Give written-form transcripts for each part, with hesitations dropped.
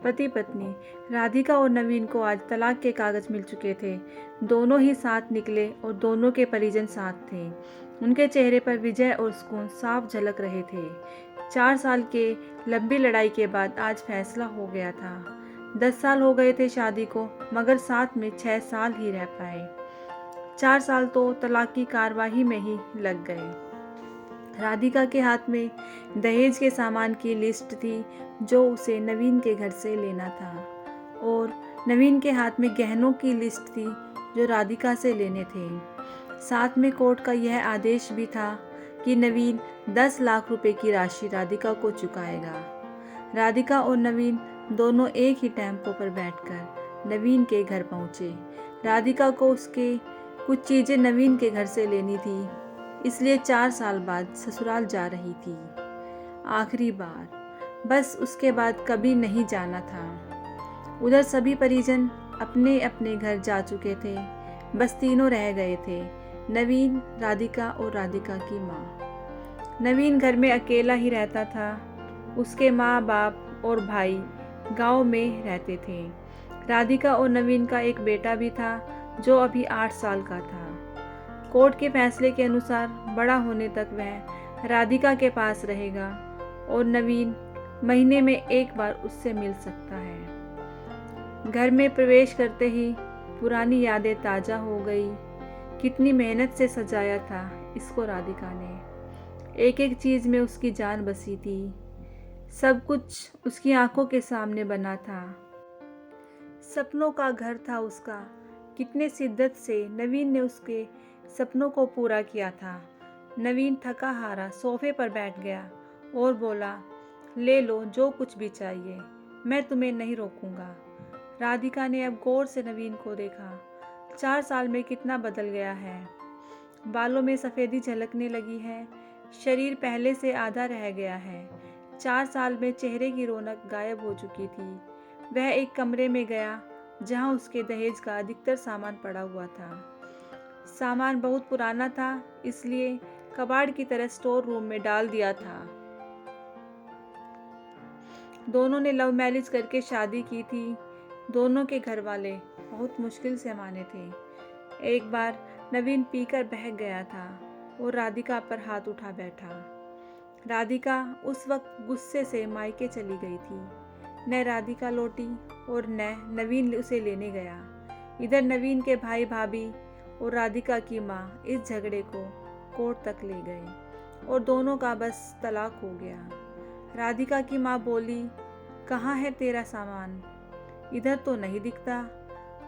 पति पत्नी राधिका और नवीन को आज तलाक के कागज मिल चुके थे। दोनों ही साथ निकले और दोनों के परिजन साथ थे। उनके चेहरे पर विजय और सुकून साफ झलक रहे थे। 4 साल के लंबी लड़ाई के बाद आज फैसला हो गया था। 10 साल हो गए थे शादी को, मगर साथ में 6 साल ही रह पाए। 4 साल तो तलाक की कार्यवाही में ही लग गए। राधिका के हाथ में दहेज के सामान की लिस्ट थी जो उसे नवीन के घर से लेना था, और नवीन के हाथ में गहनों की लिस्ट थी जो राधिका से लेने थे। साथ में कोर्ट का यह आदेश भी था कि नवीन 10 लाख रुपए की राशि राधिका को चुकाएगा। राधिका और नवीन दोनों एक ही टेम्पो पर बैठकर नवीन के घर पहुंचे। राधिका को उसके कुछ चीज़ें नवीन के घर से लेनी थी, इसलिए 4 साल बाद ससुराल जा रही थी। आखिरी बार, बस उसके बाद कभी नहीं जाना था। उधर सभी परिजन अपने अपने घर जा चुके थे। बस तीनों रह गए थे, नवीन, राधिका और राधिका की माँ। नवीन घर में अकेला ही रहता था। उसके माँ बाप और भाई गांव में रहते थे। राधिका और नवीन का एक बेटा भी था जो अभी 8 साल का था। कोर्ट के फैसले के अनुसार बड़ा होने तक वह राधिका के पास रहेगा और नवीन महीने में एक बार उससे मिल सकता है। घर में प्रवेश करते ही पुरानी यादें ताज़ा हो गई। कितनी मेहनत से सजाया था इसको राधिका ने। एक एक चीज़ में उसकी जान बसी थी। सब कुछ उसकी आंखों के सामने बना था। सपनों का घर था उसका। कितने शिद्दत से नवीन ने उसके सपनों को पूरा किया था। नवीन थका हारा सोफे पर बैठ गया और बोला, ले लो जो कुछ भी चाहिए, मैं तुम्हें नहीं रोकूंगा। राधिका ने अब गौर से नवीन को देखा। 4 साल में कितना बदल गया है। बालों में सफ़ेदी झलकने लगी है। शरीर पहले से आधा रह गया है। 4 साल में चेहरे की रौनक गायब हो चुकी थी। वह एक कमरे में गया जहां उसके दहेज का अधिकतर सामान पड़ा हुआ था। सामान बहुत पुराना था, इसलिए कबाड़ की तरह स्टोर रूम में डाल दिया था। दोनों ने लव मैरिज करके शादी की थी। दोनों के घर वाले बहुत मुश्किल से माने थे। एक बार नवीन पीकर बहक गया था और राधिका पर हाथ उठा बैठा। राधिका उस वक्त गुस्से से मायके चली गई थी। न राधिका लौटी और न नवीन उसे लेने गया। इधर नवीन के भाई भाभी और राधिका की माँ इस झगड़े को कोर्ट तक ले गए और दोनों का बस तलाक हो गया। राधिका की माँ बोली, कहाँ है तेरा सामान? इधर तो नहीं दिखता,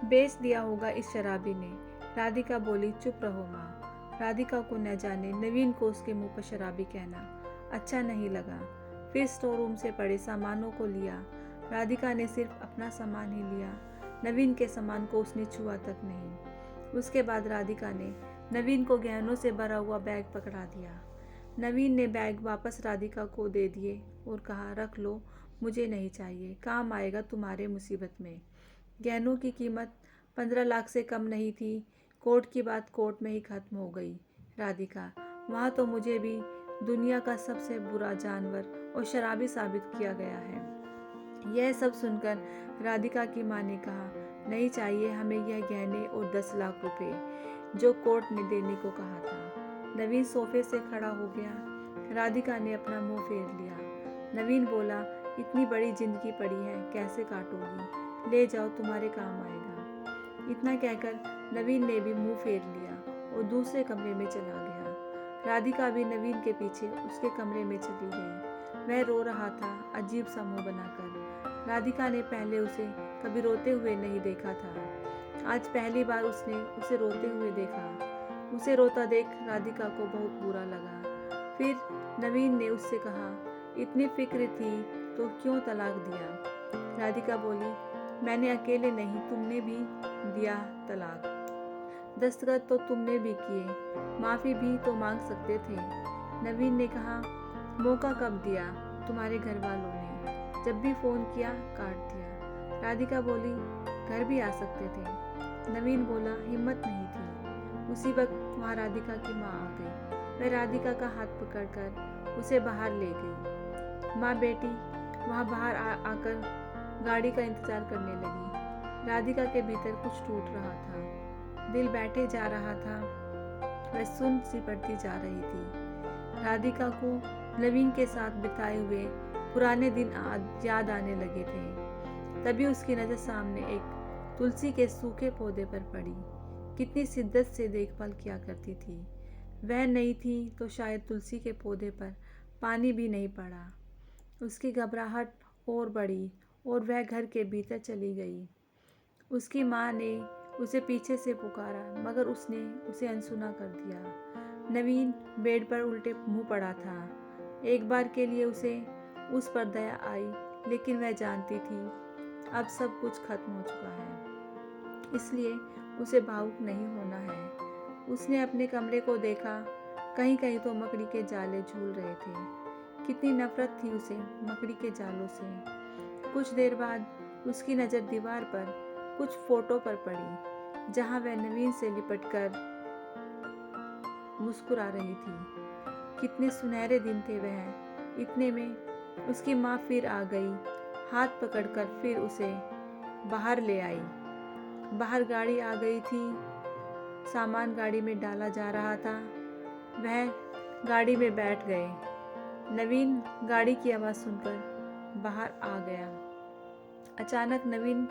बेच दिया होगा इस शराबी ने। राधिका बोली, चुप रहो माँ। राधिका को न जाने नवीन को उसके मुंह पर शराबी कहना अच्छा नहीं लगा। फिर स्टोर रूम से पड़े सामानों को लिया। राधिका ने सिर्फ अपना सामान ही लिया। नवीन के सामान को उसने छुआ तक नहीं। उसके बाद राधिका ने नवीन को गहनों से भरा हुआ बैग पकड़ा दिया। नवीन ने बैग वापस राधिका को दे दिए और कहा, रख लो, मुझे नहीं चाहिए, काम आएगा तुम्हारे मुसीबत में। गहनों की कीमत 15 लाख से कम नहीं थी। कोर्ट की बात कोर्ट में ही खत्म हो गई। राधिका, वहाँ तो मुझे भी दुनिया का सबसे बुरा जानवर और शराबी साबित किया गया है। यह सब सुनकर राधिका की माँ ने कहा, नहीं चाहिए हमें यह गहने और 10 लाख रुपए जो कोर्ट ने देने को कहा था। नवीन सोफे से खड़ा हो गया। राधिका ने अपना मुंह फेर लिया। नवीन बोला, इतनी बड़ी जिंदगी पड़ी है, कैसे काटोगी? ले जाओ, तुम्हारे काम आएगा। इतना कहकर नवीन ने भी मुंह फेर लिया और दूसरे कमरे में चला गया। राधिका भी नवीन के पीछे उसके कमरे में चली गई। वह रो रहा था, अजीब सा मुंह बनाकर। राधिका ने पहले उसे कभी रोते हुए नहीं देखा था। आज पहली बार उसने उसे रोते हुए देखा। उसे रोता देख राधिका को बहुत बुरा लगा। फिर नवीन ने उससे कहा, इतनी फिक्र थी तो क्यों तलाक दिया? राधिका बोली, मैंने अकेले नहीं, तुमने भी दिया तलाक। दस्तखत तो तुमने भी किए, माफ़ी भी तो मांग सकते थे। नवीन ने कहा, मौका कब दिया तुम्हारे घर वालों ने? जब भी फ़ोन किया काट दिया। राधिका बोली, घर भी आ सकते थे। नवीन बोला, हिम्मत नहीं थी। उसी वक्त वहाँ राधिका की माँ आ गई। वह राधिका का हाथ पकड़कर उसे बाहर ले गई। माँ बेटी वहाँ बाहर आकर गाड़ी का इंतज़ार करने लगी। राधिका के भीतर कुछ टूट रहा था। दिल बैठे जा रहा था। वह सुन सी पड़ती जा रही थी। राधिका को नवीन के साथ बिताए हुए पुराने दिन याद आने लगे थे। तभी उसकी नज़र सामने एक तुलसी के सूखे पौधे पर पड़ी। कितनी शिद्दत से देखभाल किया करती थी। वह नहीं थी तो शायद तुलसी के पौधे पर पानी भी नहीं पड़ा। उसकी घबराहट और बढ़ी और वह घर के भीतर चली गई। उसकी माँ ने उसे पीछे से पुकारा, मगर उसने उसे अनसुना कर दिया। नवीन बेड पर उल्टे मुंह पड़ा था। एक बार के लिए उसे उस पर दया आई, लेकिन वह जानती थी अब सब कुछ खत्म हो चुका है, इसलिए उसे भावुक नहीं होना है। उसने अपने कमरे को देखा। कहीं कहीं तो मकड़ी के जाले झूल रहे थे। कितनी नफरत थी उसे मकड़ी के जालों से। कुछ देर बाद उसकी नज़र दीवार पर कुछ फोटो पर पड़ी, जहां वह नवीन से लिपटकर मुस्कुरा रही थी। कितने सुनहरे दिन थे वह। इतने में उसकी माँ फिर आ गई। हाथ पकड़कर फिर उसे बाहर ले आई। बाहर गाड़ी आ गई थी। सामान गाड़ी में डाला जा रहा था। वह गाड़ी में बैठ गए। नवीन गाड़ी की आवाज़ सुनकर बाहर आ गया। अचानक नवीन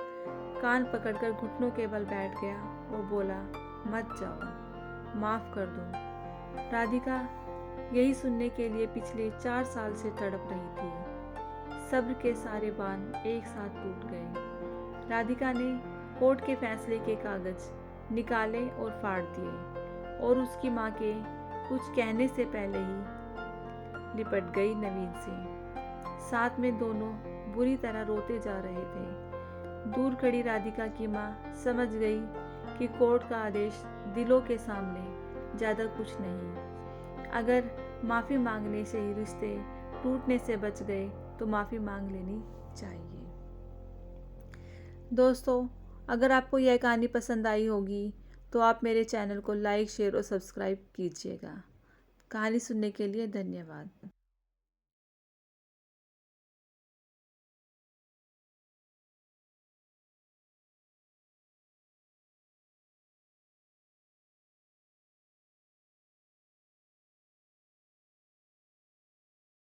कान पकड़कर घुटनों के बल बैठ गया और बोला, मत जाओ, माफ़ कर दो। राधिका यही सुनने के लिए पिछले 4 साल से तड़प रही थी। सब्र के सारे बांध एक साथ टूट गए। राधिका ने कोर्ट के फैसले के कागज निकाले और फाड़ दिए और उसकी माँ के कुछ कहने से पहले ही लिपट गई नवीन से। साथ में दोनों बुरी तरह रोते जा रहे थे। दूर खड़ी राधिका की माँ समझ गई कि कोर्ट का आदेश दिलों के सामने ज़्यादा कुछ नहीं। अगर माफ़ी मांगने से ही रिश्ते टूटने से बच गए तो माफ़ी मांग लेनी चाहिए। दोस्तों, अगर आपको यह कहानी पसंद आई होगी तो आप मेरे चैनल को लाइक, शेयर और सब्सक्राइब कीजिएगा। कहानी सुनने के लिए धन्यवाद।